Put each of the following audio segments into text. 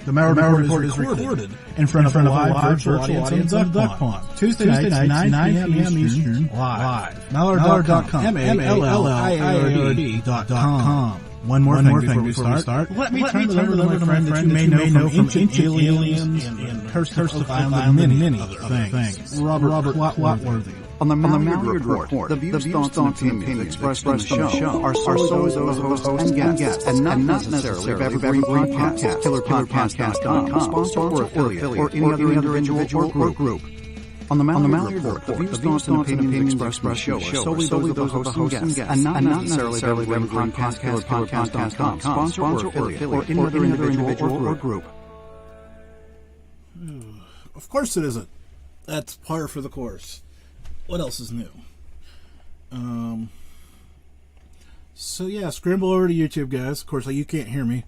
The Malliard Report is recorded in front of a live virtual audience on Duck Pond. Tuesday nights, 9 p.m. Eastern, live. Malliard.com. Malliard.com. One more thing before we start. Let me turn it over to my friend that you may know from Ancient Aliens and Curse of Island and many other things. Robert Watworthy. On the Malliard Report, the views, thoughts, and opinions expressed on the show are solely those of the host and guests, and not necessarily of Evergreen Podcast, KillerPodcast.com, sponsor or affiliate, or any other individual or group. On the Malliard Report, the views, thoughts, and opinions expressed on the show are solely those of the host and guests, and not necessarily of Evergreen Podcast, KillerPodcast.com, sponsor or affiliate, or any other individual or group. Of course it isn't. That's par for the course. What else is new? So yeah, scramble over to YouTube, guys. Of course, you can't hear me.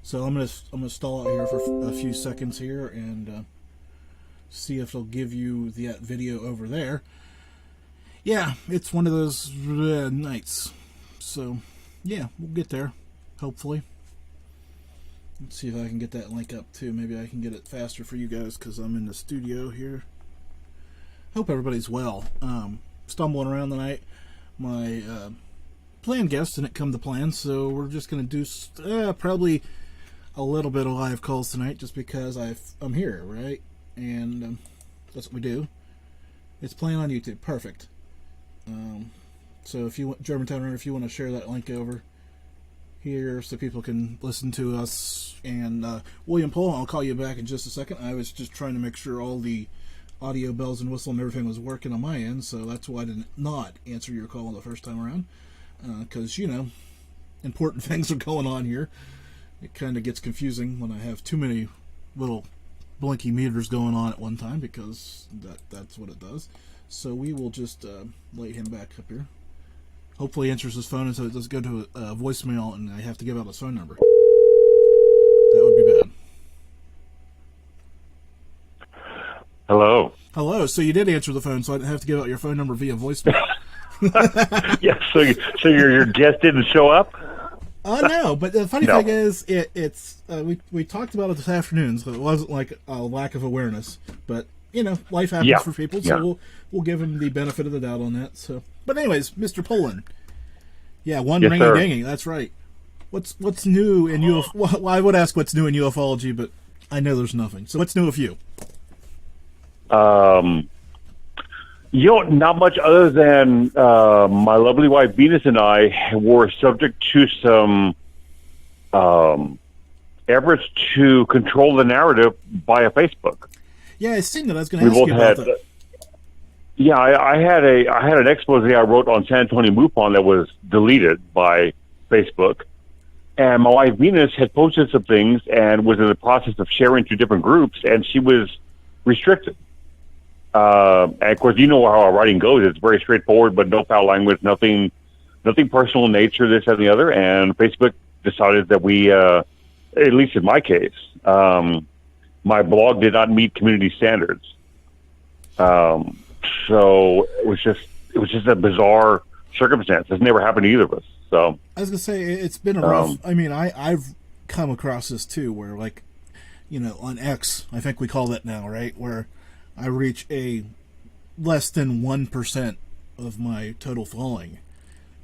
So I'm gonna stall out here for a few seconds here and see if it'll give you that video over there. Yeah, it's one of those nights. So yeah, we'll get there, hopefully. Let's see if I can get that link up too. Maybe I can get it faster for you guys because I'm in the studio here. Hope everybody's well. Stumbling around tonight. My planned guest didn't come to plan, so we're just going to do probably a little bit of live calls tonight just because I'm here, right? And that's what we do. It's playing on YouTube. Perfect. So if you want, Germantown Runner, if you want to share that link over here so people can listen to us. And William Pullin, I'll call you back in just a second. I was just trying to make sure all the audio bells and whistle and everything was working on my end, so that's why I did not answer your call the first time around, because important things are going on here. It kind of gets confusing when I have too many little blinky meters going on at one time, because that's what it does. So we will just light him back up here. Hopefully he answers his phone, and so it doesn't go to a voicemail and I have to give out his phone number. That would be bad. Hello. Hello. So you did answer the phone, so I didn't have to give out your phone number via voicemail. Yeah. So your guest didn't show up? No. But the funny thing is, it's we talked about it this afternoon, so it wasn't like a lack of awareness. But life happens for people, so we'll give him the benefit of the doubt on that. So, but anyways, Mr. Pullin. Yeah, ringy-dingy. That's right. What's new in UFO? Well, I would ask what's new in ufology, but I know there's nothing. So what's new with you? Not much other than my lovely wife Venus and I were subject to some efforts to control the narrative via Facebook. Yeah, I seen that. I was going to ask you about that. Yeah, I had an expose I wrote on San Antonio MUFON that was deleted by Facebook. And my wife Venus had posted some things and was in the process of sharing to different groups, and she was restricted. And of course, you know how our writing goes. It's very straightforward, but no foul language, nothing personal in nature, this and the other. And Facebook decided that we, at least in my case, my blog did not meet community standards. So it was just a bizarre circumstance. It's never happened to either of us. So I was gonna say it's been a rough. I mean, I've come across this too, where on X, I think we call that now, right? Where I reach a less than 1% of my total following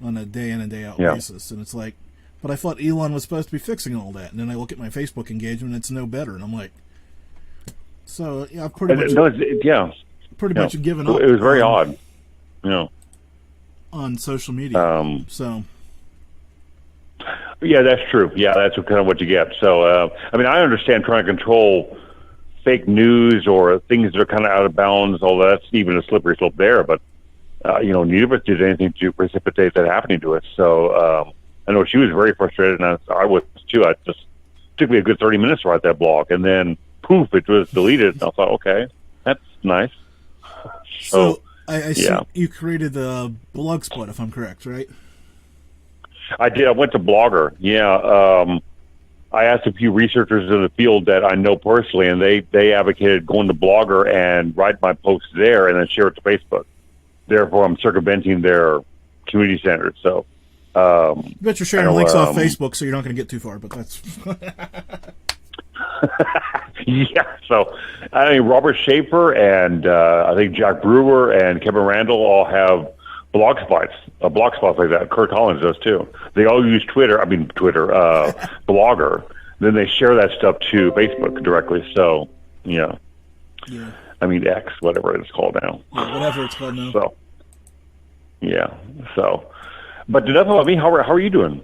on a day in and day out basis, and it's like, but I thought Elon was supposed to be fixing all that, and then I look at my Facebook engagement, it's no better, and I'm like, so yeah, I've pretty much given up. It was very odd, on social media. So. Yeah, that's true. Yeah, that's kind of what you get. So, I mean, I understand trying to control fake news or things that are kind of out of bounds, although that's even a slippery slope there. But, neither of us did anything to precipitate that happening to us. So, I know she was very frustrated, and I was too. It just took me a good 30 minutes to write that blog, and then, poof, it was deleted. And I thought, okay, that's nice. So I see you created the blog spot, if I'm correct, right? I did. I went to Blogger. Yeah. I asked a few researchers in the field that I know personally, and they advocated going to Blogger and write my posts there and then share it to Facebook. Therefore, I'm circumventing their community standards. So Bet you're sharing links off Facebook, so you're not going to get too far. But that's yeah. So I mean, Robert Schaefer and I think Jack Brewer and Kevin Randall all have blog spots like that. Kurt Collins does too. They all use Twitter. Blogger. Then they share that stuff to Facebook directly. So yeah. I mean X, whatever it's called now. Yeah, whatever it's called now. So yeah. So, but enough about me. How are you doing?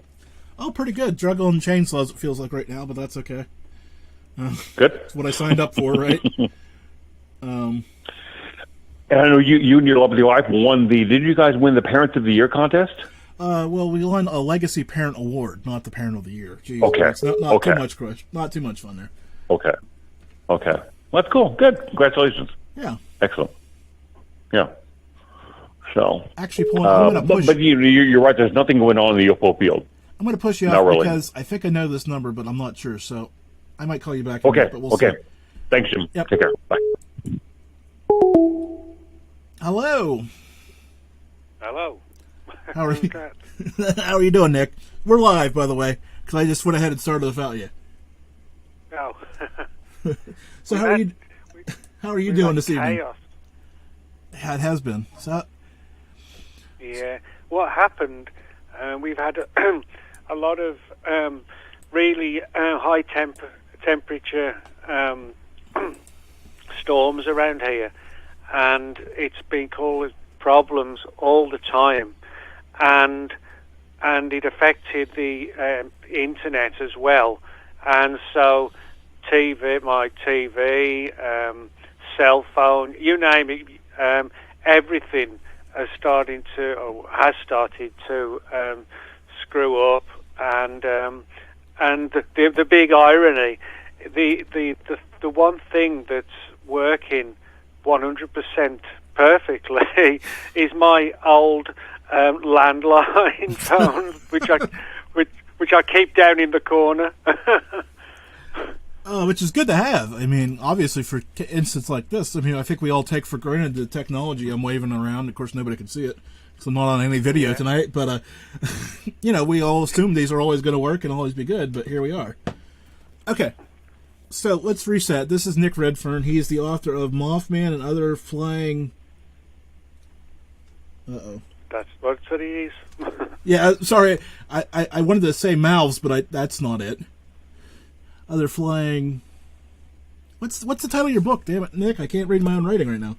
Oh, pretty good. Juggling chainsaws, it feels like right now, but that's okay. Good. That's what I signed up for, right? And I know you and your lovely wife won did you guys win the Parent of the Year contest? Well, we won a Legacy Parent Award, not the Parent of the Year. Jeez, okay. It's not okay. Too much crush. Not too much fun there. Okay. Okay. Well, that's cool. Good. Congratulations. Yeah. Excellent. Yeah. So. Actually, I'm going to push. But you're right. There's nothing going on in the UFO field. I'm going to push you out because I think I know this number, but I'm not sure. So I might call you back. Okay. But we'll okay. See. Thanks, Jim. Yep. Take care. Bye. Hello. Hello. How are you? How are you doing, Nick? We're live, by the way, because I just went ahead and started without you. Oh. So how are you doing this evening? Chaos. Yeah, it has been. So. Yeah. What happened? We've had a lot of really high temperature storms around here, and it's been causing problems all the time, and it affected the internet as well, and so my TV, cell phone, you name it, everything has started to screw up, and the big irony, the one thing that's working 100% perfectly is my old landline phone, which I keep down in the corner. Which is good to have. I mean, obviously, for instance like this, I mean, I think we all take for granted the technology I'm waving around. Of course, nobody can see it, because I'm not on any video tonight. But, we all assume these are always going to work and always be good, but here we are. Okay, so let's reset. This is Nick Redfern. He's the author of Mothman and Other Flying... Uh-oh. That's what it is. Yeah, sorry. I wanted to say mouths, but that's not it. Other Flying... What's the title of your book? Damn it, Nick, I can't read my own writing right now.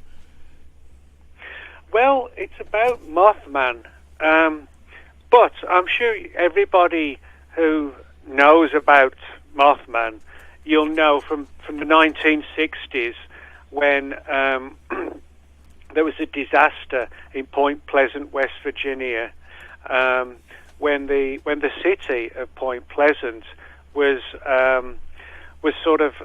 Well, it's about Mothman. But I'm sure everybody who knows about Mothman, you'll know from the 1960s when there was a disaster in Point Pleasant, West Virginia, when the city of Point Pleasant was sort of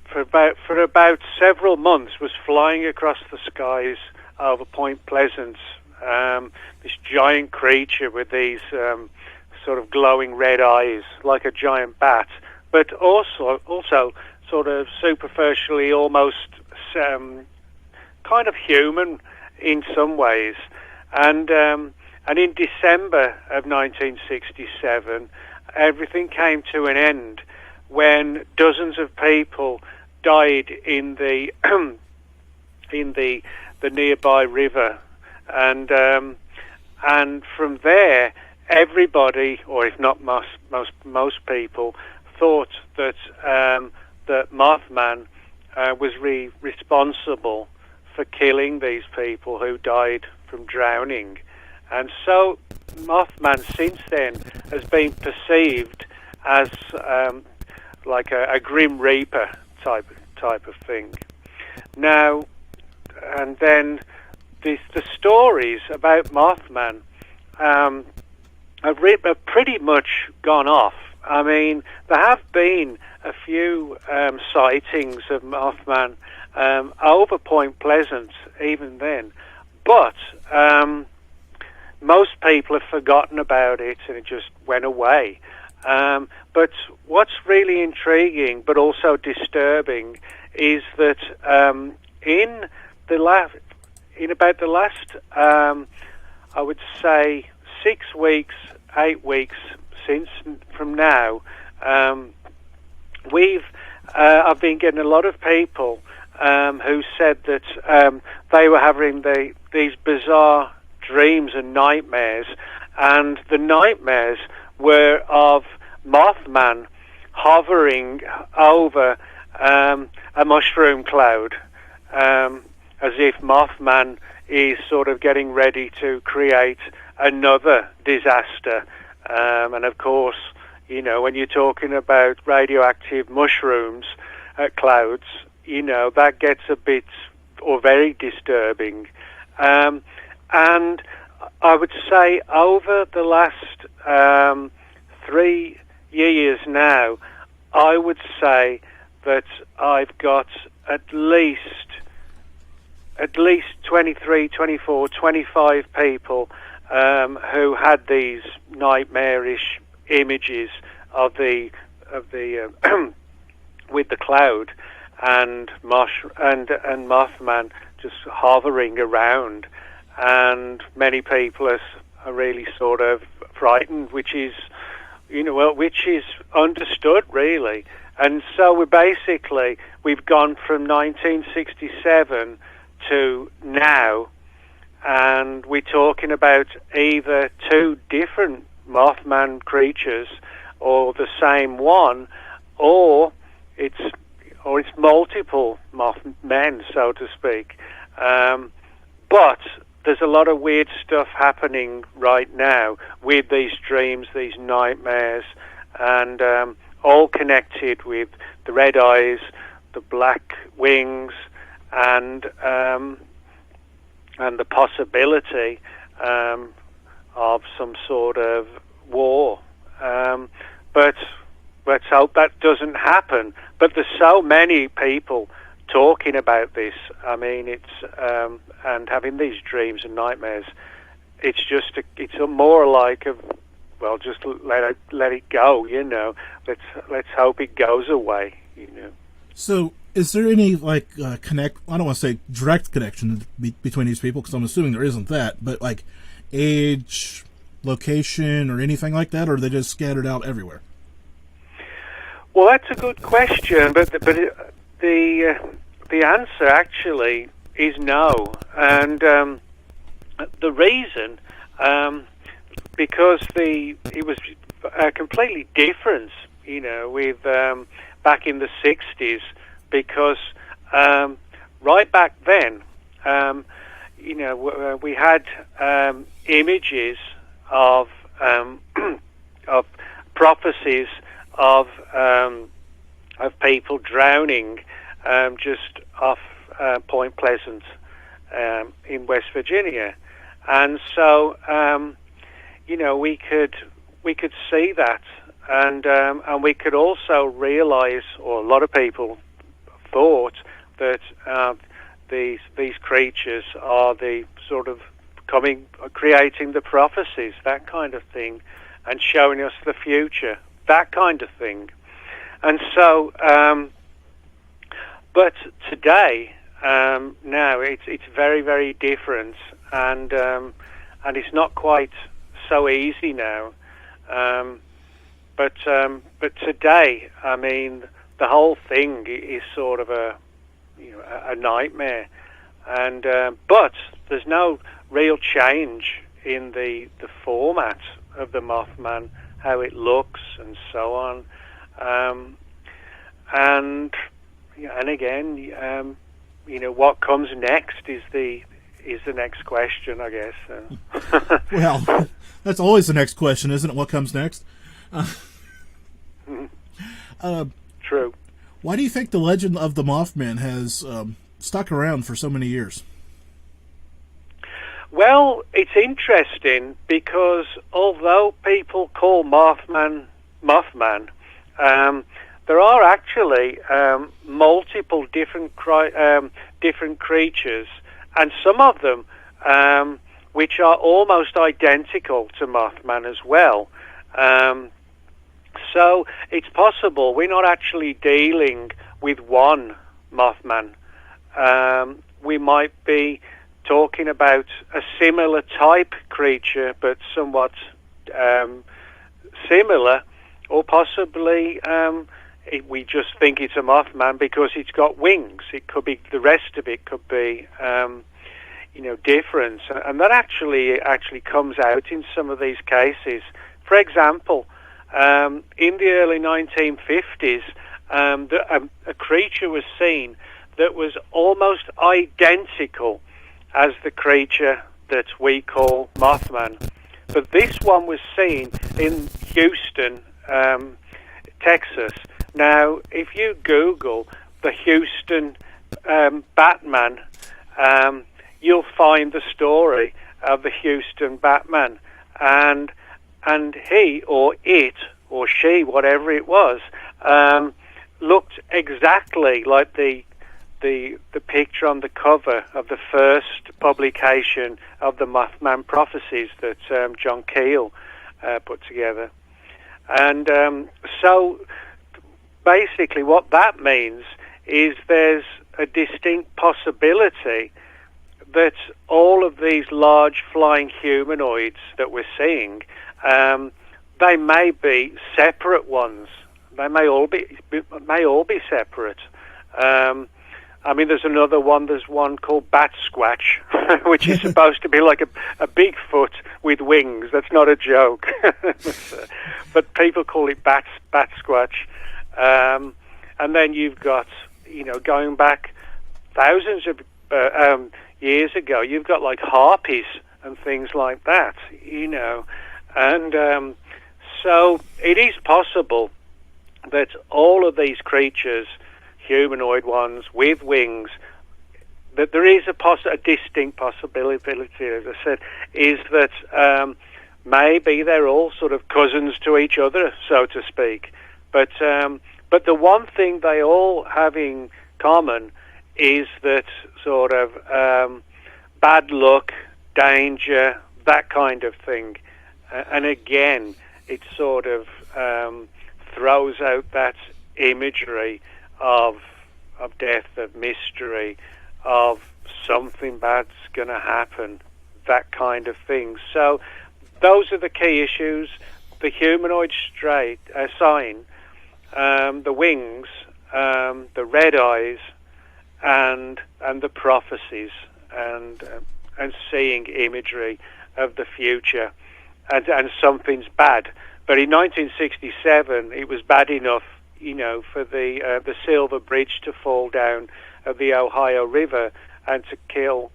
for about several months was flying across the skies over Point Pleasant, this giant creature with these sort of glowing red eyes like a giant bat, but also sort of superficially almost kind of human in some ways, and in December of 1967 everything came to an end when dozens of people died in the the nearby river, and from there everybody, or if not most people, thought that that Mothman was responsible for killing these people who died from drowning. And so Mothman since then has been perceived as like a Grim Reaper type of thing. Now, and then the stories about Mothman have pretty much gone off. I mean, there have been a few sightings of Mothman over Point Pleasant even then, but most people have forgotten about it and it just went away. But what's really intriguing but also disturbing is that in about the last I would say 6 weeks 8 weeks since from now, I've been getting a lot of people who said that they were having these bizarre dreams and nightmares, and the nightmares were of Mothman hovering over a mushroom cloud, as if Mothman is sort of getting ready to create another disaster. And of course, you know, when you're talking about radioactive mushrooms clouds, you know, that gets a bit or very disturbing. And I would say over the last 3 years now, I would say that I've got at least 23, 24, 25 people who had these nightmarish images of the with the cloud and Mothman just hovering around, and many people are really sort of frightened, which is, you know, well, which is understood really. And so we've gone from 1967 to now, and we're talking about either two different Mothman creatures or the same one, or it's multiple Mothmen, so to speak. But there's a lot of weird stuff happening right now with these dreams, these nightmares, and all connected with the red eyes, the black wings, and the possibility of some sort of war. But let's hope that doesn't happen. But there's so many people talking about this. I mean, it's and having these dreams and nightmares. It's more like just let it go. You know, let's hope it goes away. You know. So, is there any I don't want to say direct connection between these people, because I'm assuming there isn't that, but like age, location, or anything like that, or are they just scattered out everywhere? Well, that's a good question, but the answer actually is no, and the reason because it was completely different, you know, with back in the 60s, because right back then, you know, we had images of prophecies of people drowning just off Point Pleasant in West Virginia, and so you know, we could see that, and we could also realize, or a lot of people thought, that these creatures are the sort of creating the prophecies, that kind of thing, and showing us the future, that kind of thing. And so, but today, now it's very, very different, and it's not quite so easy now. But today, I mean, the whole thing is sort of a nightmare, and but there's no real change in the format of the Mothman, how it looks, and so on. And again, you know, what comes next is the next question, I guess. Well, that's always the next question, isn't it? What comes next? True. Why do you think the legend of the Mothman has stuck around for so many years? Well, it's interesting because although people call Mothman, there are actually multiple different creatures, and some of them which are almost identical to Mothman as well. So it's possible we're not actually dealing with one Mothman. We might be talking about a similar type creature, but somewhat similar, or possibly we just think it's a Mothman because it's got wings. It could be the rest of it could be different, and that actually comes out in some of these cases. For example, in the early 1950s, a creature was seen that was almost identical as the creature that we call Mothman. But this one was seen in Houston, Texas. Now, if you Google the Houston Batman, you'll find the story of the Houston Batman. And he, or it, or she, whatever it was, looked exactly like the picture on the cover of the first publication of the Mothman Prophecies that John Keel put together. And so basically what that means is there's a distinct possibility that all of these large flying humanoids that we're seeing, they may be separate ones. They may all be separate. There's another one. There's one called Bat Squatch, which is supposed to be like a Bigfoot with wings. That's not a joke, but people call it Bat Squatch. And then you've got, going back thousands of years ago, you've got like harpies and things like that, and so it is possible that all of these creatures, humanoid ones with wings, that there is a distinct possibility, as I said, is that maybe they're all sort of cousins to each other, so to speak. But the one thing they all have in common is that sort of bad luck, danger, that kind of thing. And again, it sort of throws out that imagery of death, of mystery, of something bad's going to happen, that kind of thing. So those are the key issues: the humanoid sign, the wings, the red eyes, and the prophecies, and seeing imagery of the future, and something's bad. But in 1967, it was bad enough, for the Silver Bridge to fall down of the Ohio River and to kill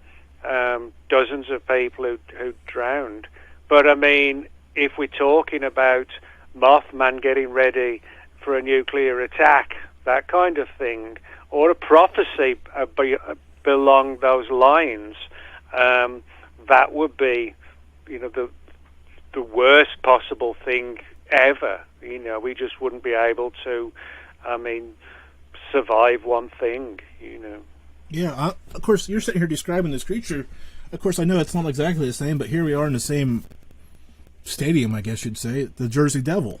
dozens of people who drowned. But if we're talking about Mothman getting ready for a nuclear attack, that kind of thing, or a prophecy along those lines, that would be, the worst possible thing ever. We just wouldn't be able to, survive one thing, Yeah, of course, you're sitting here describing this creature. Of course, I know it's not exactly the same, but here we are in the same stadium, I guess you'd say, the Jersey Devil.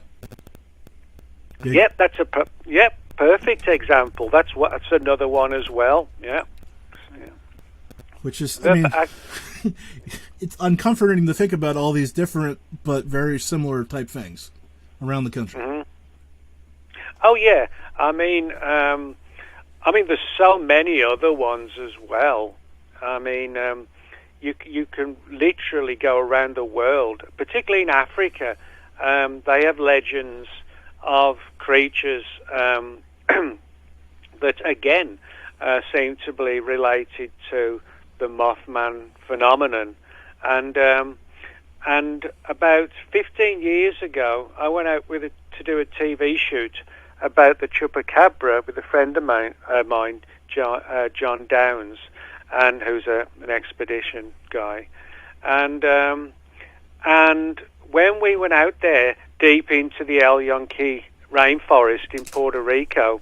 Yep, that's perfect example. That's another one as well. Yeah. Which is, it's uncomforting to think about all these different but very similar type things around the country. Mm-hmm. Oh yeah, there's so many other ones as well. You can literally go around the world, particularly in Africa. They have legends of creatures that again seem to be related to the Mothman phenomenon. And about 15 years ago, I went out to do a TV shoot about the Chupacabra with a friend of mine, John Downs, and who's an expedition guy. And when we went out there deep into the El Yunque rainforest in Puerto Rico,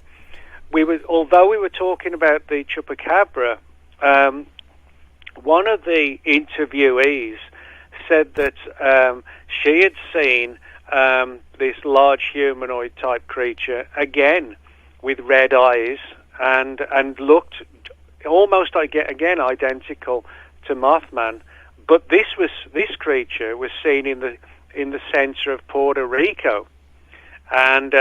although we were talking about the Chupacabra, one of the interviewees said that she had seen this large humanoid type creature again with red eyes and looked almost again identical to Mothman, but this creature was seen in in the center of Puerto Rico. And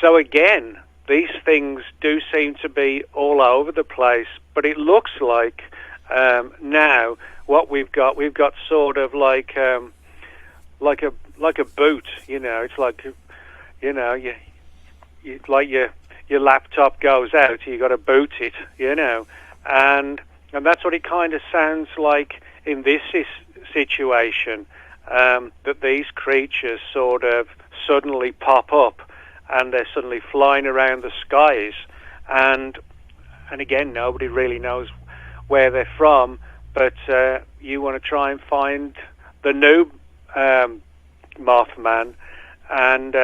so again, these things do seem to be all over the place, but it looks like now what we've got sort of like a boot, you know. It's like, you know, like your laptop goes out, you got to boot it, you know, and that's what it kind of sounds like in this situation, that these creatures sort of suddenly pop up, and they're suddenly flying around the skies, and again, nobody really knows where they're from, but you want to try and find the new Mothman, and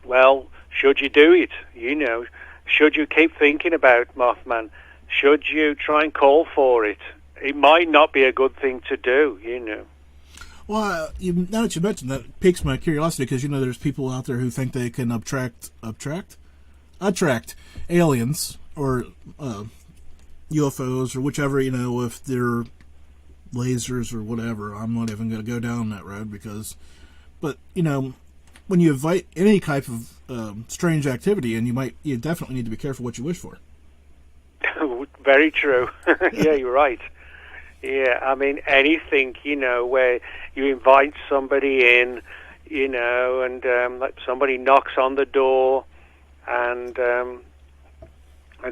well, should you do it? You know, should you keep thinking about Mothman? Should you try and call for it? It might not be a good thing to do, you know. Well, now that you mentioned that, it piques my curiosity, because, you know, there's people out there who think they can attract aliens or UFOs or whichever, you know, if they're lasers or whatever. I'm not even going to go down that road but, you know, when you invite any type of strange activity, and you definitely need to be careful what you wish for. Very true. Yeah, you're right. Yeah, I mean, anything, you know, where you invite somebody in, you know, and like somebody knocks on the door, and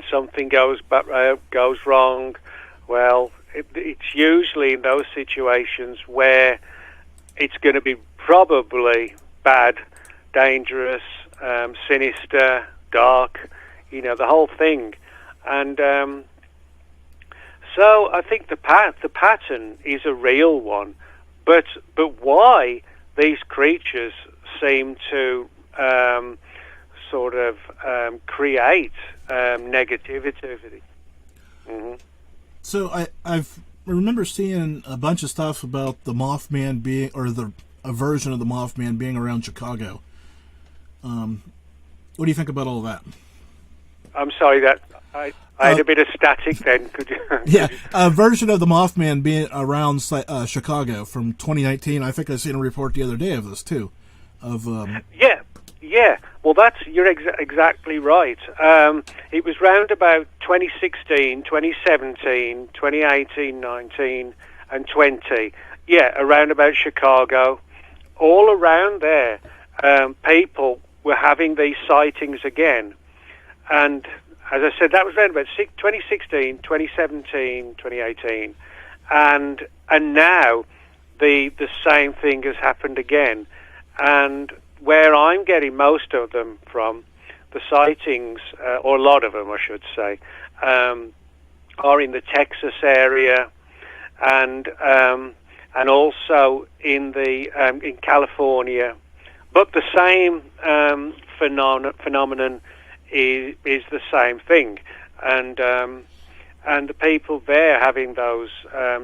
something goes wrong. Well, it's usually in those situations where it's going to be probably bad, dangerous, sinister, dark, you know, the whole thing. And so I think the pattern is a real one, but why these creatures seem to sort of create negativity. Mm-hmm. So I remember seeing a bunch of stuff about the Mothman being, or a version of the Mothman being around Chicago. What do you think about all that? I'm sorry, that I had a bit of static then. Could you? Yeah, a version of the Mothman being around Chicago from 2019. I think I seen a report the other day of this too. Yeah. Well, you're exactly right. It was round about 2016, 2017, 2018, 19, and 20. Yeah, around about Chicago. All around there, people were having these sightings again. And as I said, that was around about 2016, 2017, 2018. And now the same thing has happened again. And where I'm getting most of them from, the sightings, or a lot of them, I should say, are in the Texas area, and also in California. But the same phenomenon is the same thing, and the people there having those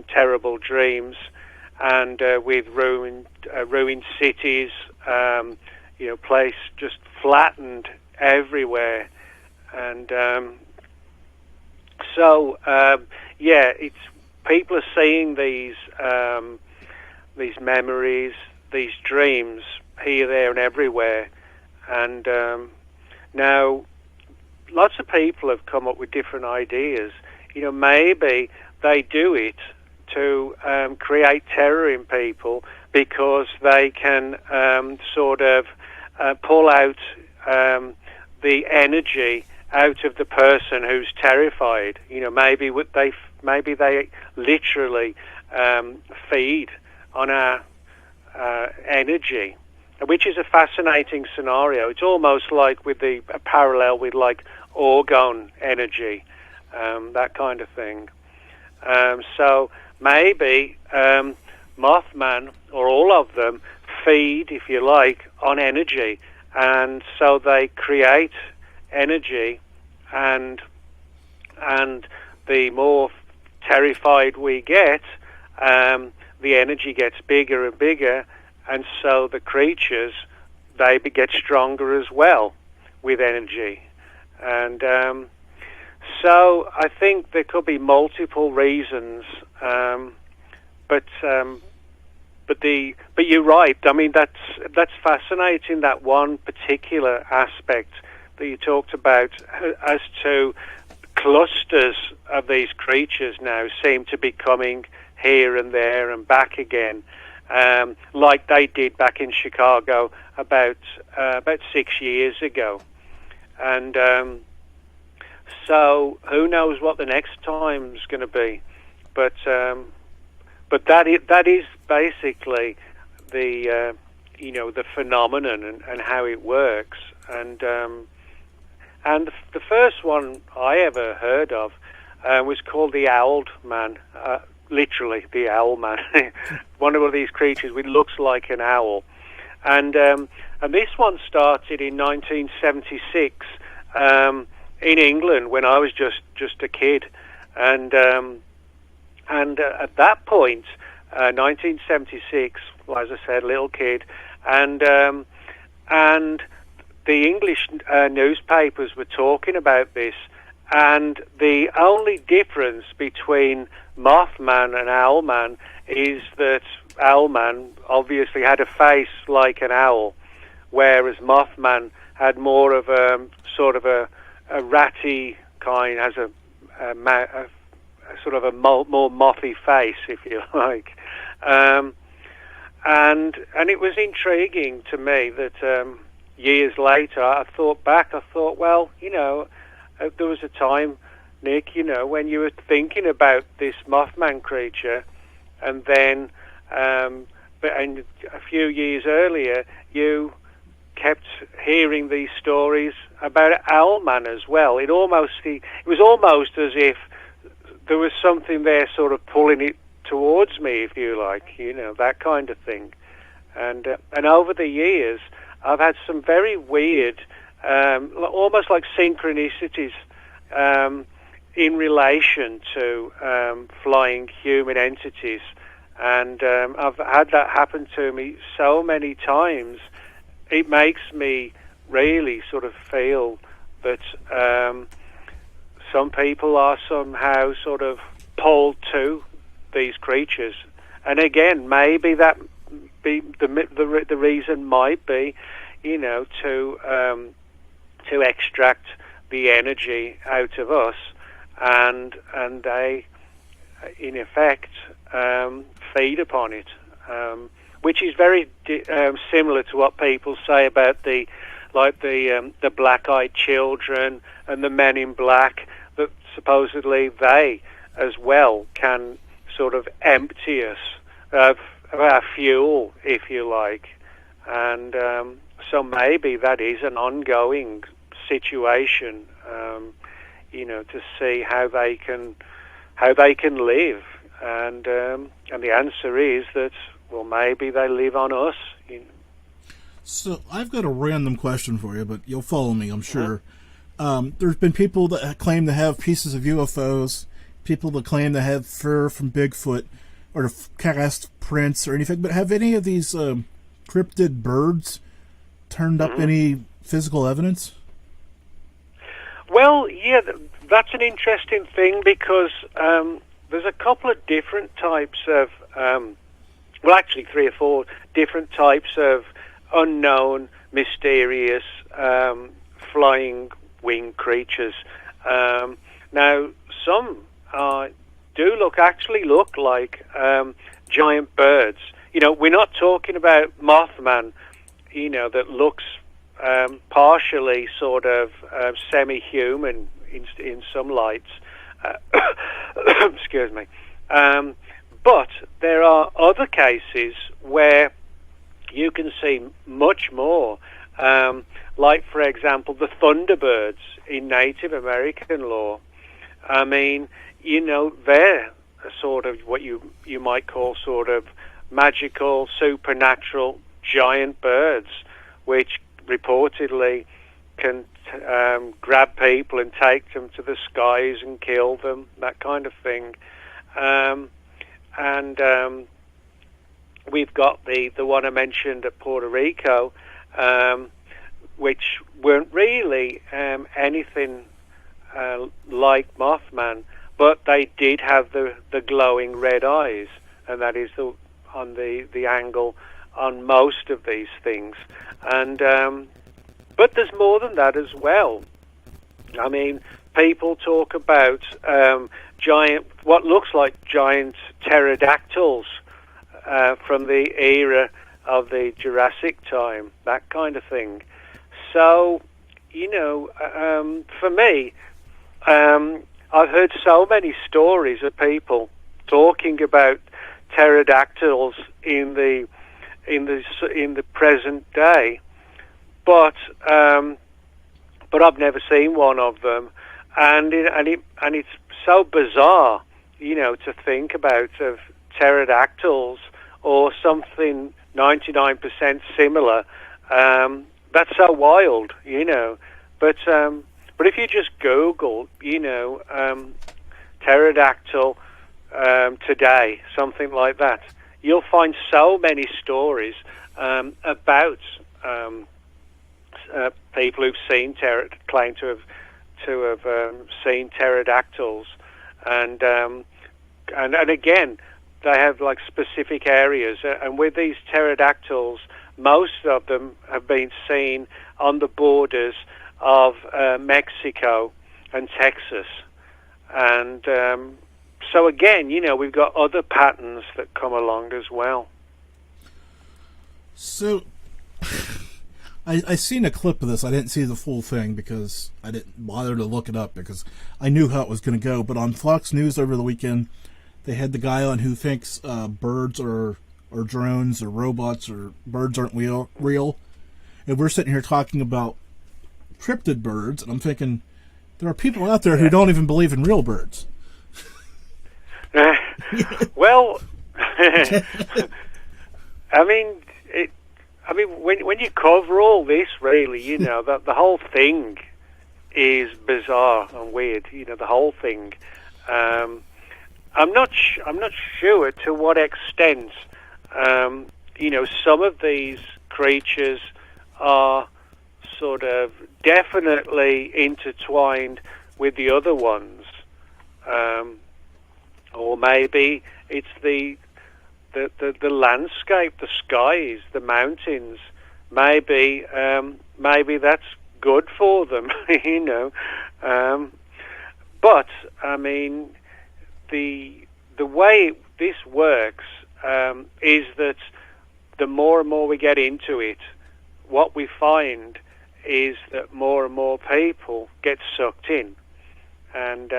terrible dreams, and with ruined cities, you know, place just flattened everywhere, and so yeah, it's people are seeing these memories, these dreams here, there, and everywhere, and now lots of people have come up with different ideas. You know, maybe they do it to create terror in people because they can sort of pull out the energy out of the person who's terrified. You know, maybe they literally feed on our energy, which is a fascinating scenario. It's almost like with a parallel with like orgone energy, that kind of thing. So maybe Mothman, or all of them, feed, if you like, on energy, and so they create energy, and the more terrified we get, the energy gets bigger and bigger, and so the creatures, they get stronger as well with energy. And so I think there could be multiple reasons, but but you're right. I mean, that's fascinating. That one particular aspect that you talked about, as to clusters of these creatures now seem to be coming here and there and back again, like they did back in Chicago about 6 years ago, and so who knows what the next time's going to be, but that is basically the the phenomenon and how it works, and the first one I ever heard of was called the Owled Man, literally the Owl Man, one of these creatures which looks like an owl, and this one started in 1976 in England when I was just a kid, and at that point, 1976, well, as I said, little kid, and the English newspapers were talking about this, and the only difference between Mothman and Owlman is that Owlman obviously had a face like an owl, whereas Mothman had more of a sort of a ratty kind, has a sort of a more mothy face, if you like, and it was intriguing to me that. Years later, I thought, well, there was a time, Nick, when you were thinking about this Mothman creature, and then, and a few years earlier, you kept hearing these stories about Owlman as well. It was almost as if there was something there, sort of pulling it towards me, if you like, that kind of thing, and over the years. I've had some very weird, almost like synchronicities in relation to flying human entities. And I've had that happen to me so many times. It makes me really sort of feel that some people are somehow sort of pulled to these creatures. And again, maybe that be the reason might be, to extract the energy out of us, and they, in effect, feed upon it, which is very similar to what people say about the black-eyed children and the men in black, that supposedly they as well can sort of empty us of our fuel, if you like, and so maybe that is an ongoing situation, to see how they can live, and the answer is that, well, maybe they live on us. So I've got a random question for you, but you'll follow me, I'm sure. There's been people that claim to have pieces of UFOs, people that claim to have fur from Bigfoot, or to cast prints or anything, but have any of these cryptid birds turned up any physical evidence? Well, yeah, that's an interesting thing, because there's a couple of different types of, actually 3 or 4 different types of unknown, mysterious, flying winged creatures. Now, some do actually look like giant birds. We're not talking about Mothman, that looks partially sort of semi-human in some lights. Excuse me. But there are other cases where you can see much more, like, for example, the thunderbirds in Native American lore. I mean, they're sort of what you might call sort of magical, supernatural giant birds, which reportedly can grab people and take them to the skies and kill them, that kind of thing. And we've got the one I mentioned at Puerto Rico, which weren't really anything like Mothman, but they did have the glowing red eyes, and that is the angle on most of these things, and but there's more than that as well. I mean, people talk about what looks like giant pterodactyls from the era of the Jurassic time, that kind of thing. So, for me, I've heard so many stories of people talking about pterodactyls in the present day, but I've never seen one of them, and it's so bizarre, to think about of pterodactyls or something 99% similar. That's so wild, But if you just Google, pterodactyl today, something like that, you'll find so many stories about people who've seen claim to have seen pterodactyls, and again, they have like specific areas, and with these pterodactyls, most of them have been seen on the borders of Mexico and Texas, and so again, we've got other patterns that come along as well. So, I seen a clip of this. I didn't see the full thing because I didn't bother to look it up because I knew how it was going to go. But on Fox News over the weekend, they had the guy on who thinks birds or drones or robots or birds aren't real. And we're sitting here talking about cryptid birds, and I'm thinking there are people out there who don't even believe in real birds. Well, when you cover all this, really, the whole thing is bizarre and weird. The whole thing. I'm not sure to what extent, some of these creatures are sort of definitely intertwined with the other ones, or maybe it's the landscape, the skies, the mountains. Maybe that's good for them, But I mean, the way this works is that the more and more we get into it, what we find is that more and more people get sucked in, and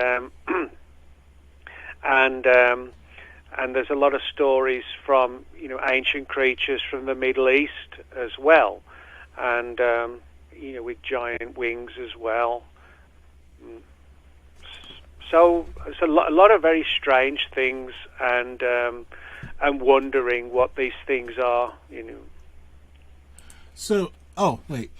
there's a lot of stories from ancient creatures from the Middle East as well, and with giant wings as well. So it's a lot of very strange things, and wondering what these things are. So, wait.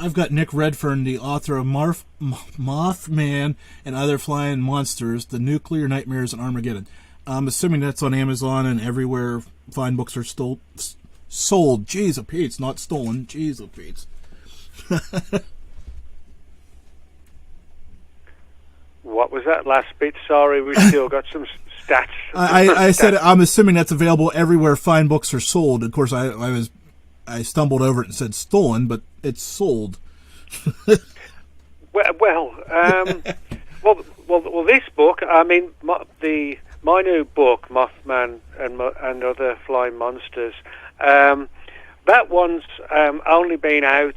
I've got Nick Redfern, the author of Mothman and Other Flying Monsters, The Nuclear Nightmares and Armageddon. I'm assuming that's on Amazon and everywhere fine books are sold. Jeez of Pete's, not stolen. Jeez of Pete's. What was that last bit? Sorry, we still got some stats. I said I'm assuming that's available everywhere fine books are sold. Of course, I stumbled over it and said stolen, but it's sold. well, this book. I mean, my new book, Mothman and Other Flying Monsters. That one's only been out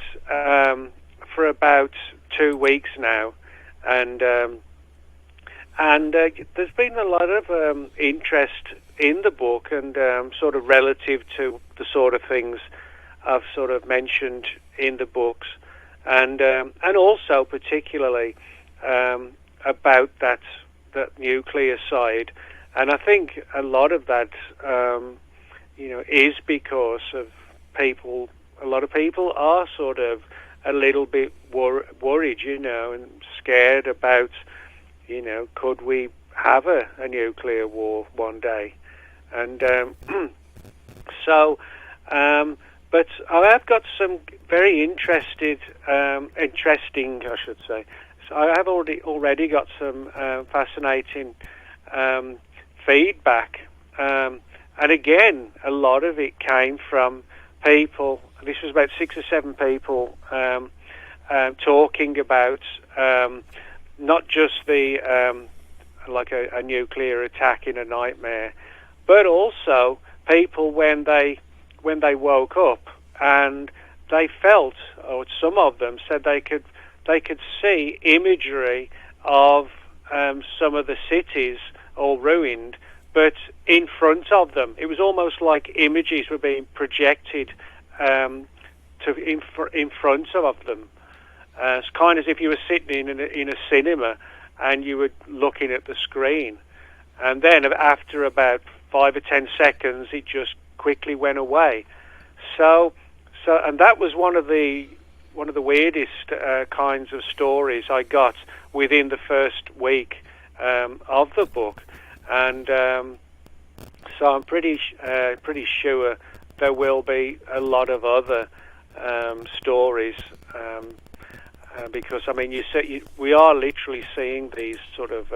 for about 2 weeks now, and there's been a lot of interest in the book, and sort of relative to the sort of things I've sort of mentioned in the books, and also particularly about that nuclear side. And I think a lot of that, is because of people. A lot of people are sort of a little bit worried, and scared about, could we have a nuclear war one day? And so, but I have got some very interesting, I should say. So I have already got some fascinating feedback And again, a lot of it came from people. This was about 6 or 7 people talking about not just the like a nuclear attack in a nightmare, but also people when they woke up and they felt, or some of them said they could see imagery of some of the cities all ruined, but in front of them. It was almost like images were being projected in front of them. It's kind of as if you were sitting in a cinema and you were looking at the screen. And then after about 5 or 10 seconds, it just quickly went away. So, and that was one of the weirdest kinds of stories I got within the first week of the book. And so I'm pretty sure there will be a lot of other stories, because I mean, we are literally seeing these sort of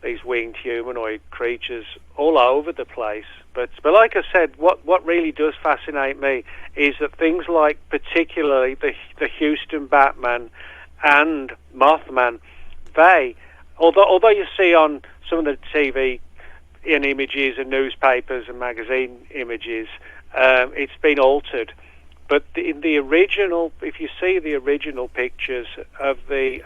these winged humanoid creatures all over the place. But like I said, what really does fascinate me is that things like particularly the Houston Batman and Mothman, they, although you see on some of the TV in images and newspapers and magazine images, it's been altered. But in the original, if you see the original pictures of the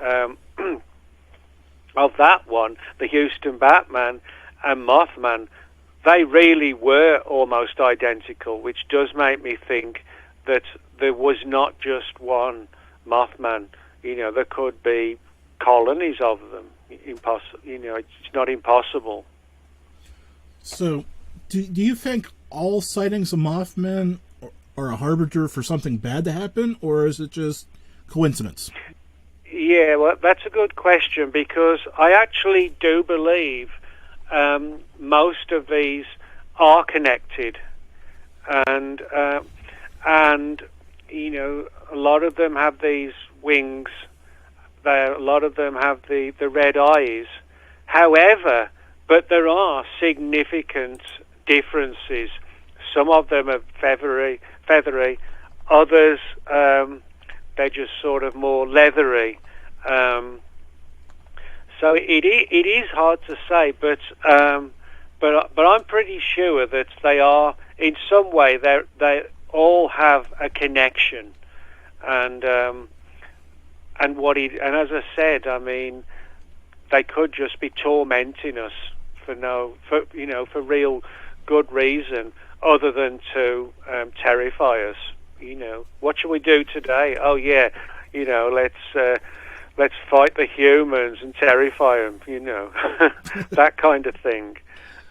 of that one, the Houston Batman and Mothman, they really were almost identical, which does make me think that there was not just one Mothman. You know, there could be colonies of them. You know, it's not impossible. So, do you think all sightings of Mothman are a harbinger for something bad to happen, or is it just coincidence? Yeah, well, that's a good question, because I actually do believe most of these are connected, and you know, a lot of them have these wings. A lot of them have the red eyes. However, but there are significant differences. Some of them are feathery. Others, they're just sort of more leathery. So it is hard to say, but I'm pretty sure that they are in some way. They all have a connection, and as I said, I mean, they could just be tormenting us for real good reason, other than to terrify us. You know, what shall we do today? Oh yeah, you know, let's fight the humans and terrify them. You know, that kind of thing.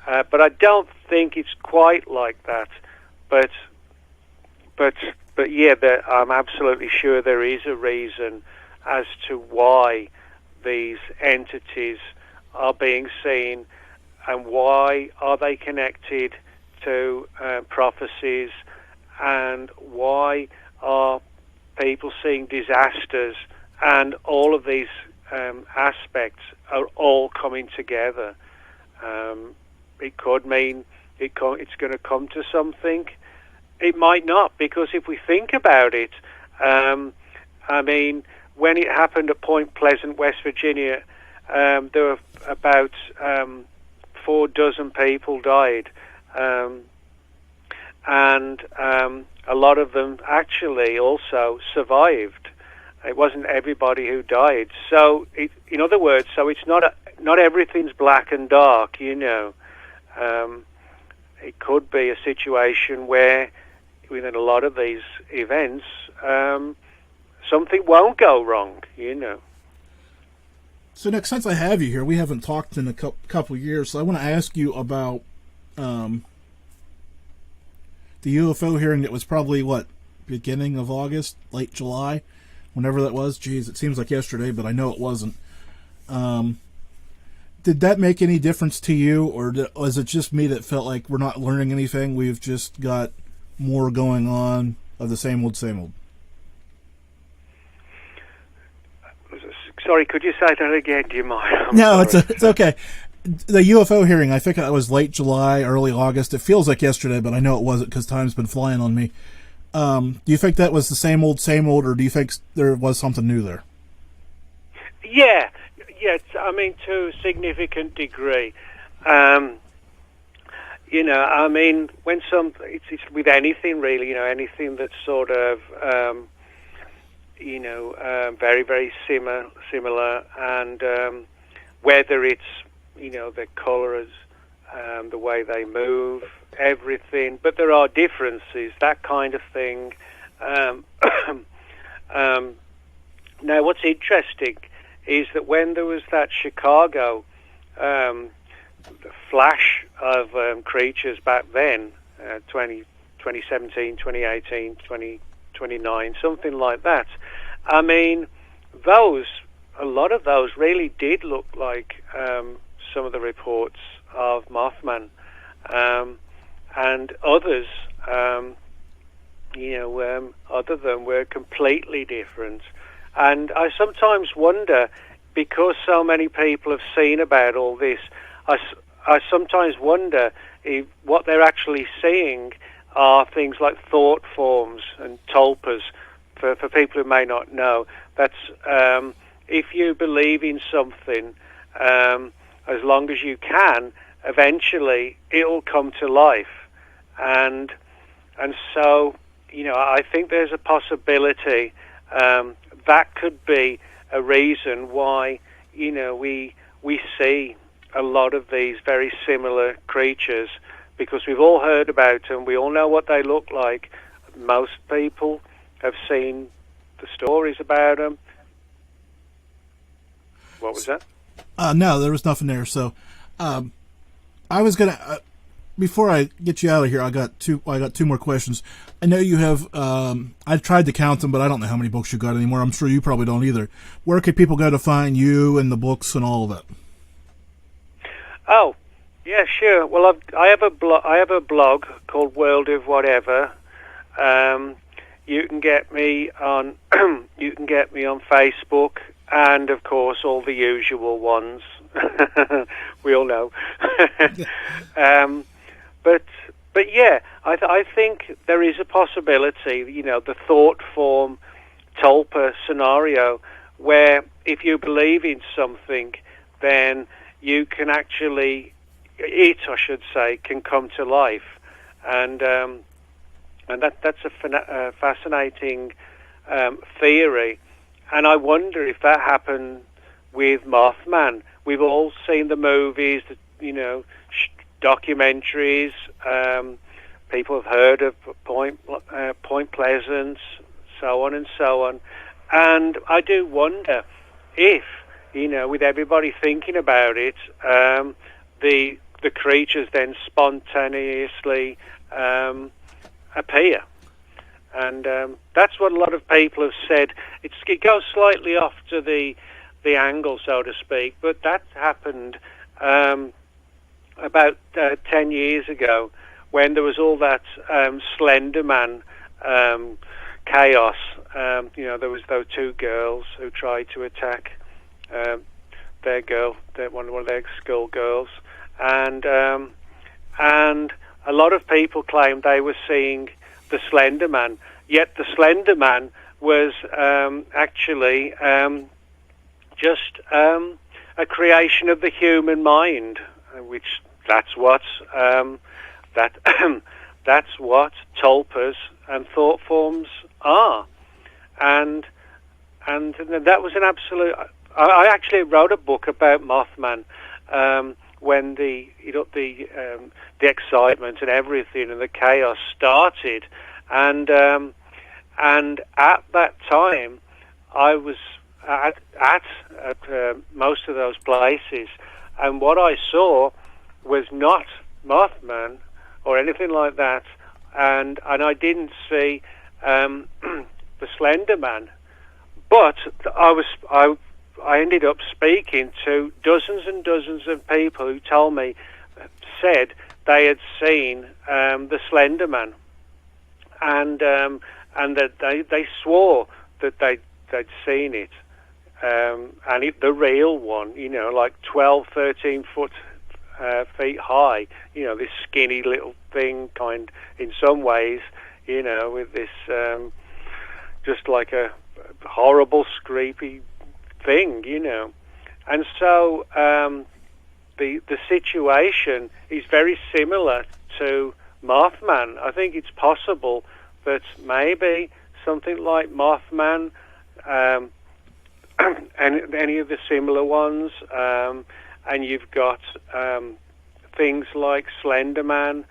But I don't think it's quite like that. But yeah, I'm absolutely sure there is a reason as to why these entities are being seen, and why are they connected to prophecies, and why are people seeing disasters, and all of these aspects are all coming together. It could mean it's going to come to something. It might not, because if we think about it, I mean, when it happened at Point Pleasant, West Virginia, there were about 4 dozen people died, and a lot of them actually also survived. It wasn't everybody who died. So, in other words, so it's not everything's black and dark. You know, it could be a situation where, within a lot of these events, something won't go wrong. You know. So, Nick, since I have you here, we haven't talked in a couple of years, so I want to ask you about the UFO hearing that was probably, beginning of August, late July, whenever that was. Geez, it seems like yesterday, but I know it wasn't. Did that make any difference to you, or was it just me that felt like we're not learning anything? We've just got more going on of the same old, same old. Sorry, could you say that again? Do you mind? No, it's okay. the UFO hearing, I think it was late July, early August. It feels like yesterday, but I know it wasn't because time's been flying on me. Do you think that was the same old, or do you think there was something new there? Yeah, I mean, to a significant degree. You know, I mean, when it's with anything really, you know, anything that's sort of, very, very similar, and whether it's, you know, their colours, the way they move, everything, but there are differences, that kind of thing. Now, what's interesting is that when there was that Chicago flash of creatures back then, 2017, 2018, 2029, something like that, I mean, a lot of those really did look like some of the reports of Mothman, and others, other than were completely different. And I sometimes wonder, because so many people have seen about all this, I sometimes wonder if what they're actually seeing are things like thought forms and tulpas. For people who may not know, that's if you believe in something, as long as you can, eventually it'll come to life, and so, you know, I think there's a possibility that could be a reason why, you know, we see a lot of these very similar creatures, because we've all heard about them, we all know what they look like. Most people have seen the stories about them. What was that? No, there was nothing there. So, I was gonna before I get you out of here, I got two more questions. I know you have. I tried to count them, but I don't know how many books you got anymore. I'm sure you probably don't either. Where could people go to find you and the books and all of that? Oh, yeah, sure. Well, I have a blog called World of Whatever. You can get me on Facebook, and of course all the usual ones. We all know. But yeah, I think there is a possibility, you know, the thought form tulpa scenario, where if you believe in something, then you can actually, I should say, can come to life, and that's a fascinating theory, and I wonder if that happened with Mothman. We've all seen the movies, you know, documentaries. People have heard of Point Pleasant, so on and so on, and I do wonder if, you know, with everybody thinking about it, the creatures then spontaneously appear, and that's what a lot of people have said. It goes slightly off to the angle, so to speak, but that happened about 10 years ago, when there was all that Slender Man chaos. You know, there was those two girls who tried to attack one of their school girls, and a lot of people claimed they were seeing the Slender Man, yet the Slender Man was actually just a creation of the human mind, which that's what tulpas and thought forms are, and that was an absolute. I actually wrote a book about Mothman when the excitement and everything and the chaos started, and at that time I was at most of those places, and what I saw was not Mothman or anything like that, and I didn't see the Slender Man, but I ended up speaking to dozens and dozens of people who said they had seen the Slender Man, and that they swore that they'd seen it, and the real one, you know, like 12, 13 foot feet high. This skinny little thing, in some ways, with this just like a horrible, screepy thing, And so the situation is very similar to Mothman. I think it's possible that maybe something like Mothman, and any of the similar ones, and you've got things like Slender Man,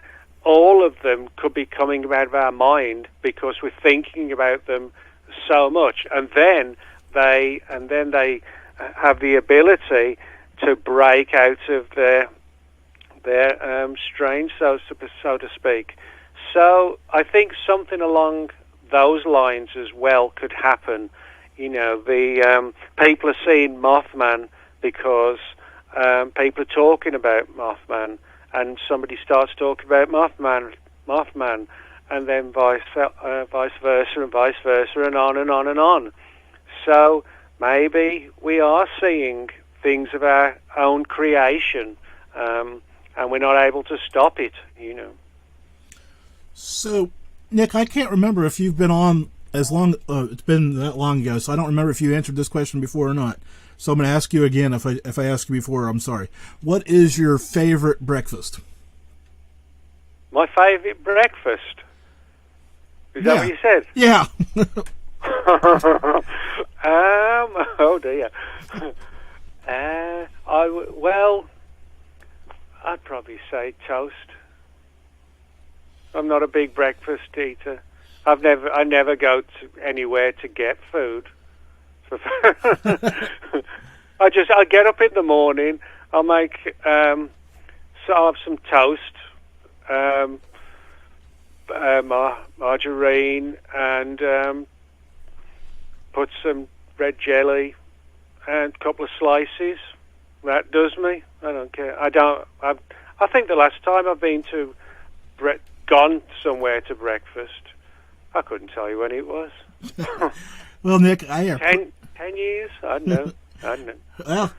all of them could be coming out of our mind because we're thinking about them so much, and then they have the ability to break out of their strange, so to speak. So I think something along those lines as well could happen. The people are seeing Mothman because people are talking about Mothman, and somebody starts talking about Mothman, and then vice versa, and on and on and on. So maybe we are seeing things of our own creation, and we're not able to stop it, So, Nick, I can't remember if you've been on as long. It's been that long ago, so I don't remember if you answered this question before or not. So I'm going to ask you again. If I ask you before, I'm sorry. What is your favorite breakfast? My favorite breakfast? Is that what you said? Yeah. Oh dear. I'd probably say toast. I'm not a big breakfast eater. I never go to anywhere to get food. I get up in the morning. I'll make I'll have some toast, margarine, and put some red jelly and a couple of slices. That does me. I don't care. I think the last time I've been gone somewhere to breakfast, I couldn't tell you when it was. Well, Nick, 10 years? I don't know. Well,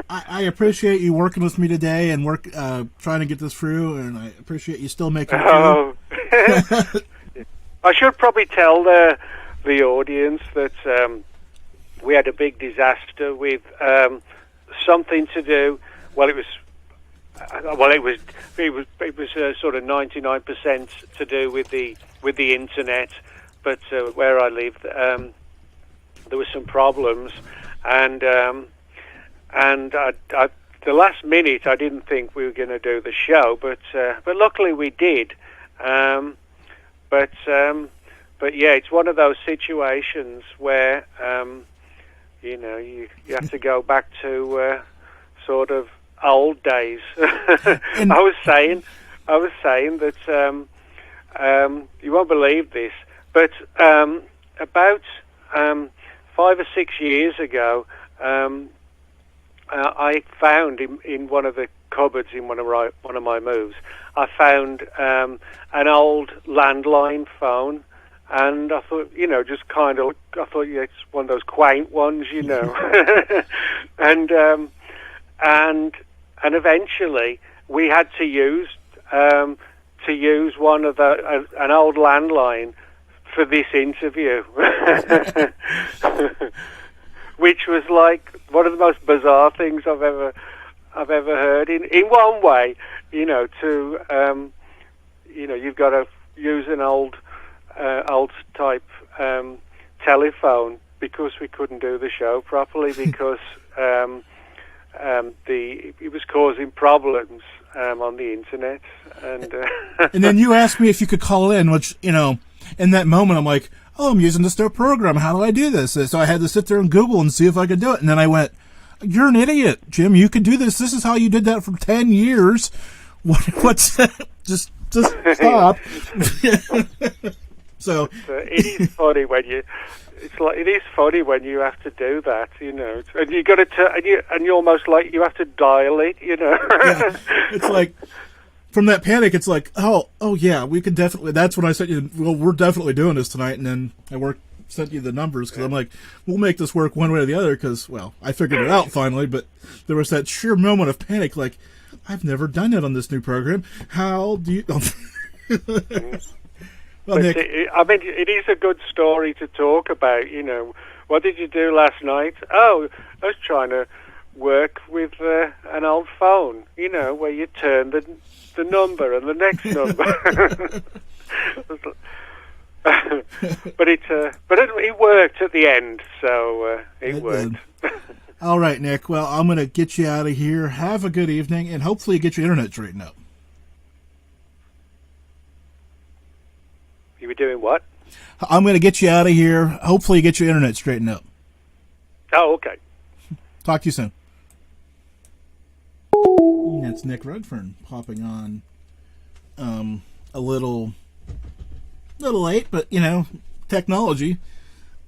I appreciate you working with me today and trying to get this through, and I appreciate you still making it through. I should probably tell the audience that we had a big disaster with something to do. It was sort of 99% to do with the internet, but where I lived, there were some problems, and the last minute I didn't think we were going to do the show, but luckily we did. But yeah, it's one of those situations where you have to go back to sort of old days. I was saying that you won't believe this, but about 5 or 6 years ago, I found in one of the cupboards in one of my moves, I found an old landline phone. And I thought, yeah, it's one of those quaint ones, and eventually we had to use one of an old landline for this interview, which was like one of the most bizarre things I've ever heard. In one way, you've got to use an old type telephone because we couldn't do the show properly because it was causing problems on the internet, and and then you asked me if you could call in, which in that moment I'm like, oh, I'm using this new program. How do I do this? So I had to sit there and Google and see if I could do it, and then I went, you're an idiot, Jim. You could do this. This is how you did that for 10 years. What's that? Just stop. So it is funny when you. It is funny when you have to do that, and you got to, and you're almost like you have to dial it, Yeah. It's like from that panic. It's like, oh yeah, we could definitely. That's when I sent you. Well, we're definitely doing this tonight, and then I sent you the numbers because I'm like, we'll make this work one way or the other. Because I figured it out finally, but there was that sheer moment of panic, like, I've never done that on this new program. How do you... Well, Nick, it is a good story to talk about, you know. What did you do last night? Oh, I was trying to work with an old phone, you know, where you turn the number and the next number. but it worked at the end, so it worked. All right, Nick. Well, I'm going to get you out of here. Have a good evening, and hopefully get your internet straightened up. You were doing what? I'm going to get you out of here. Hopefully get your internet straightened up. Oh, okay. Talk to you soon. That's Nick Redfern popping on a little late, but, you know, technology.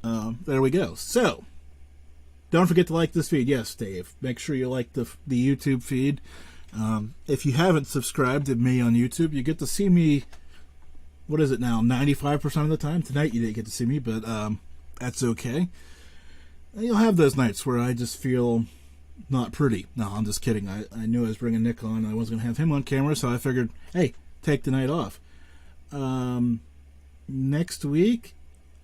There we go. So, don't forget to like this feed. Yes, Dave. Make sure you like the YouTube feed. If you haven't subscribed to me on YouTube, you get to see me... What is it now? 95% of the time? Tonight you didn't get to see me, but that's okay. You'll have those nights where I just feel not pretty. No, I'm just kidding. I knew I was bringing Nick on. I wasn't going to have him on camera, so I figured, hey, take the night off. Next week?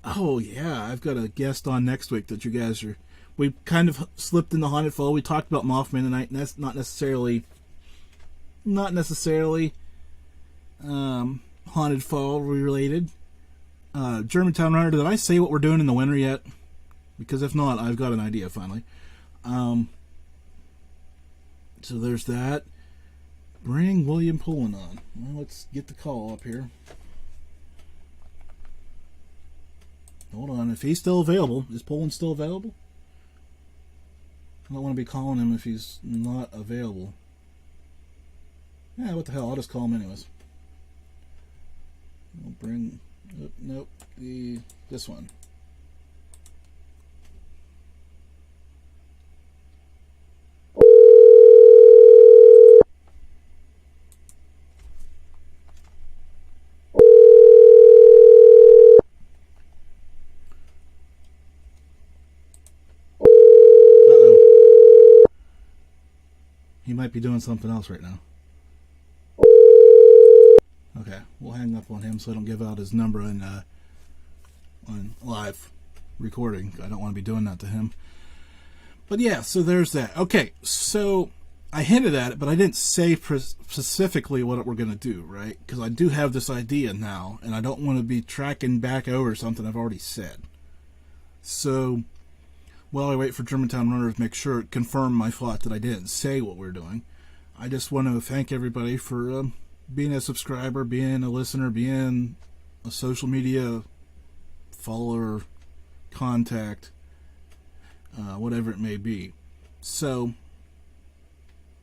Oh, yeah, I've got a guest on next week that you guys are... We kind of slipped in the haunted fall. We talked about Mothman tonight, and that's not necessarily... haunted fall related. Germantown Runner, did I say what we're doing in the winter yet? Because if not, I've got an idea finally. So there's that. Bring William Pullin on. Well, let's get the call up here. Hold on, if he's still available. Is Pullin still available? I don't want to be calling him if he's not available. Yeah, what the hell, I'll just call him anyways. I'll bring... nope. This one. Uh-oh. He might be doing something else right now. Okay, we'll hang up on him so I don't give out his number on live recording. I don't want to be doing that to him. But yeah, so there's that. Okay, so I hinted at it, but I didn't say specifically what we're going to do, right? Because I do have this idea now, and I don't want to be tracking back over something I've already said. So, while I wait for Germantown Runner to make sure it confirm my thought that I didn't say what we're doing, I just want to thank everybody for... being a subscriber, being a listener, being a social media follower, contact, whatever it may be. So,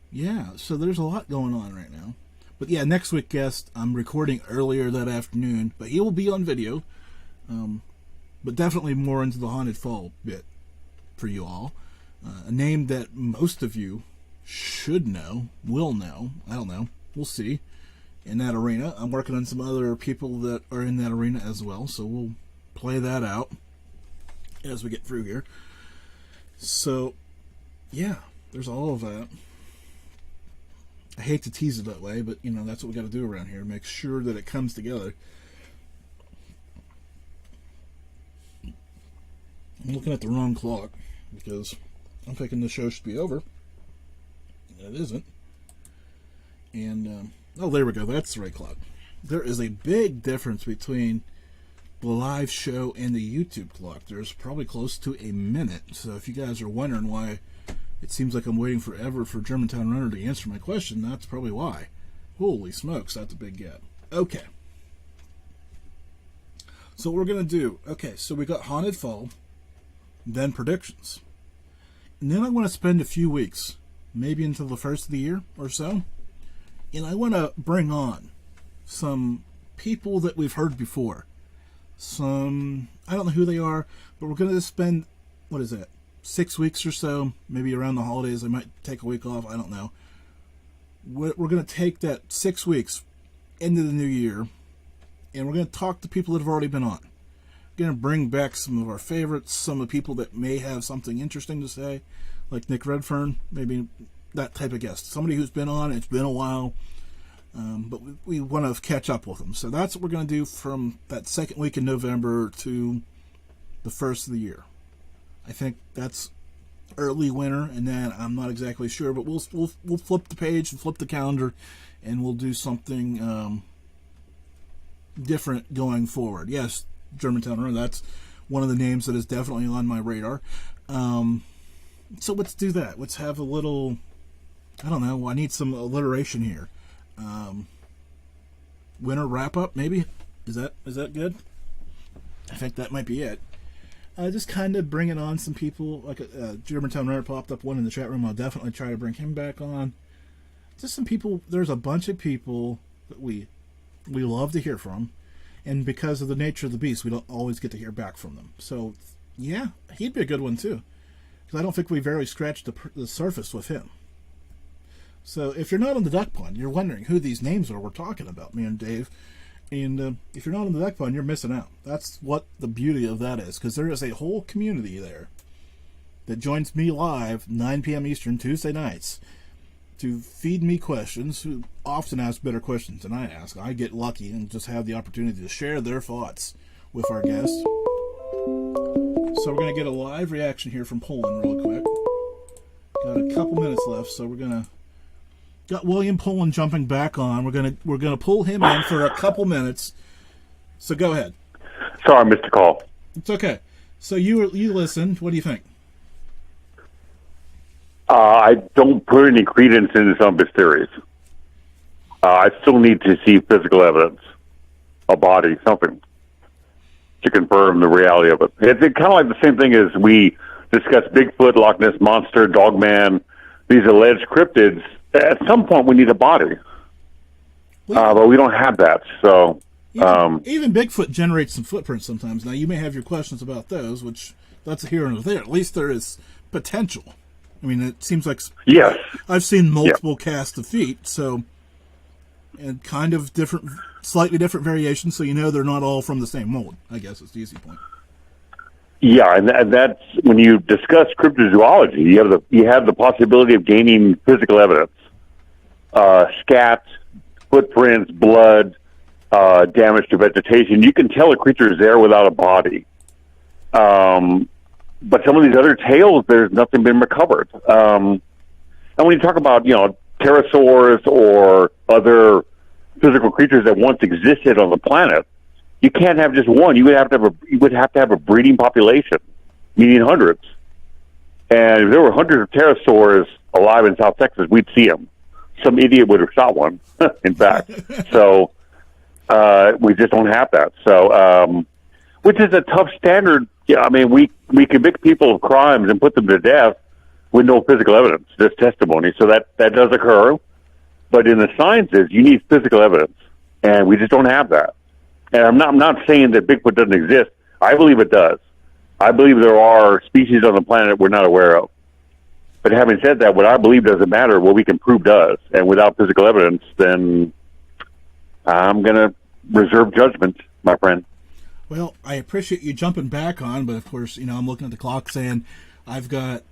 yeah, so there's a lot going on right now. But yeah, next week guest, I'm recording earlier that afternoon, but he will be on video. But definitely more into the haunted fall bit for you all. A name that most of you should know, will know, I don't know, we'll see. In that arena. I'm working on some other people that are in that arena as well, so we'll play that out as we get through here. So, yeah, there's all of that. I hate to tease it that way, but, you know, that's what we got to do around here. Make sure that it comes together. I'm looking at the wrong clock, because I'm thinking the show should be over. It isn't. And, oh, there we go. That's the right clock. There is a big difference between the live show and the YouTube clock. There's probably close to a minute. So if you guys are wondering why it seems like I'm waiting forever for Germantown Runner to answer my question, that's probably why. Holy smokes, that's a big gap. Okay. So what we're going to do, okay, so we got Haunted Fall, then predictions. And then I want to spend a few weeks, maybe until the first of the year or so, and I want to bring on some people that we've heard before. Some, I don't know who they are, but we're going to spend, 6 weeks or so, maybe around the holidays. I might take a week off, I don't know. We're going to take that 6 weeks into the new year, and we're going to talk to people that have already been on. We're going to bring back some of our favorites, some of the people that may have something interesting to say, like Nick Redfern, maybe that type of guest. Somebody who's been on, it's been a while, but we want to catch up with them. So that's what we're going to do from that second week in November to the first of the year. I think that's early winter, and then I'm not exactly sure, but we'll flip the page and flip the calendar, and we'll do something different going forward. Yes, Germantown Run, that's one of the names that is definitely on my radar. So let's do that. Let's have a little, I don't know, I need some alliteration here. Winter wrap-up, maybe? Is that good? I think that might be it. Just kind of bringing on some people, like Germantown Runner popped up one in the chat room. I'll definitely try to bring him back on. Just some people. There's a bunch of people that we love to hear from, and because of the nature of the beast, we don't always get to hear back from them. So, yeah, he'd be a good one too, because I don't think we very scratched the surface with him. So, if you're not on the duck pond, you're wondering who these names are we're talking about, me and Dave. And if you're not on the duck pond, you're missing out. That's what the beauty of that is, because there is a whole community there that joins me live 9 p.m. Eastern Tuesday nights to feed me questions, who often ask better questions than I ask. I get lucky and just have the opportunity to share their thoughts with our guests. So we're going to get a live reaction here from Pullin real quick. Got a couple minutes left, so we're going to... Got William Pullin jumping back on. We're gonna pull him in for a couple minutes. So go ahead. Sorry, I missed the call. It's okay. So you listened. What do you think? I don't put any credence into some of his theories. I still need to see physical evidence, a body, something, to confirm the reality of it. It's kind of like the same thing as we discussed Bigfoot, Loch Ness Monster, Dogman, these alleged cryptids. At some point, we need a body, but we don't have that. So even Bigfoot generates some footprints sometimes. Now, you may have your questions about those, which that's here and there. At least there is potential. I mean, it seems like yes, I've seen multiple casts of feet, so and kind of different, slightly different variations, so you know they're not all from the same mold. I guess is the easy point. Yeah, and that's when you discuss cryptozoology, you have the possibility of gaining physical evidence, scat, footprints, blood, damage to vegetation. You can tell a creature is there without a body. But some of these other tales, there's nothing been recovered. And when you talk about pterosaurs or other physical creatures that once existed on the planet, you can't have just one. You would have to have a breeding population, meaning hundreds. And if there were hundreds of pterosaurs alive in South Texas, we'd see them. Some idiot would have shot one, in fact. So we just don't have that. So, which is a tough standard. Yeah, I mean, we convict people of crimes and put them to death with no physical evidence, just testimony. So that does occur. But in the sciences, you need physical evidence, and we just don't have that. And I'm not saying that Bigfoot doesn't exist. I believe it does. I believe there are species on the planet we're not aware of. But having said that, what I believe doesn't matter. What we can prove does. And without physical evidence, then I'm going to reserve judgment, my friend. Well, I appreciate you jumping back on, but of course, I'm looking at the clock saying I've got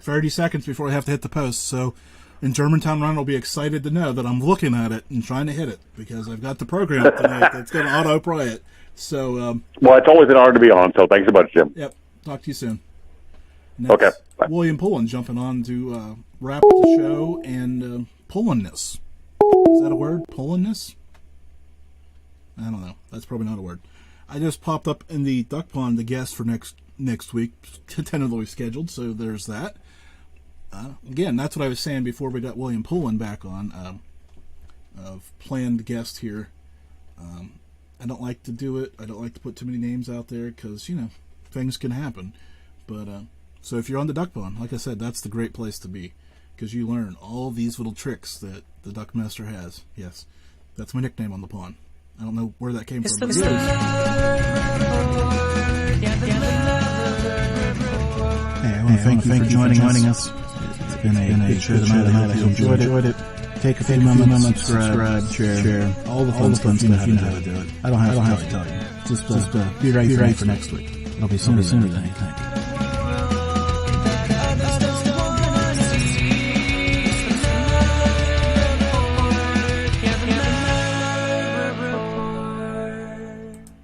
30 seconds before I have to hit the post. So and Germantown Run will be excited to know that I'm looking at it and trying to hit it, because I've got the program tonight that's going to auto-play it. So, well, it's always an honor to be on, so thanks so much, Jim. Yep. Talk to you soon. Okay. Bye. William Pullin jumping on to wrap the show, and Pullinness. Is that a word? Pullinness? I don't know. That's probably not a word. I just popped up in the duck pond the guest for next week, tentatively scheduled, so there's that. Again, that's what I was saying before we got William Pullin back on, of planned guest here. I don't like to do it. I don't like to put too many names out there because, things can happen. But, so if you're on the duck pond, like I said, that's the great place to be, because you learn all these little tricks that the duck master has. Yes, that's my nickname on the pond. I don't know where that came from. But hey, I want to thank you for joining us. It's been a good show tonight. I hope you enjoyed it. Take a few moments, subscribe, share, all the fun stuff. You know how to do it. I don't have to tell you. Just be ready for next week. It'll be sooner than you think.